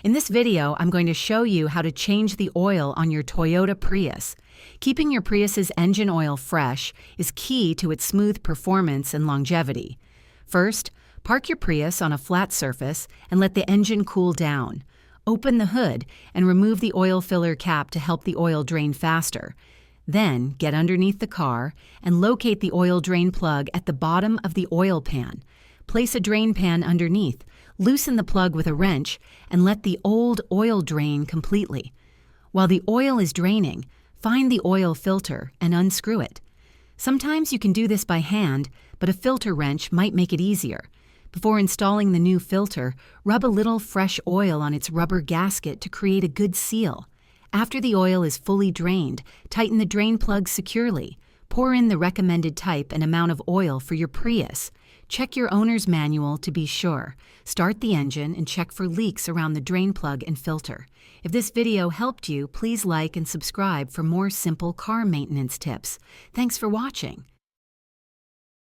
In this video, I'm going to show you how to change the oil on your Toyota Prius. Keeping your Prius's engine oil fresh is key to its smooth performance and longevity. First, park your Prius on a flat surface and let the engine cool down. Open the hood and remove the oil filler cap to help the oil drain faster. Then, get underneath the car and locate the oil drain plug at the bottom of the oil pan. Place a drain pan underneath, loosen the plug with a wrench, and let the old oil drain completely. While the oil is draining, find the oil filter and unscrew it. Sometimes you can do this by hand, but a filter wrench might make it easier. Before installing the new filter, rub a little fresh oil on its rubber gasket to create a good seal. After the oil is fully drained, tighten the drain plug securely. Pour in the recommended type and amount of oil for your Prius. Check your owner's manual to be sure. Start the engine and check for leaks around the drain plug and filter. If this video helped you, please like and subscribe for more simple car maintenance tips. Thanks for watching.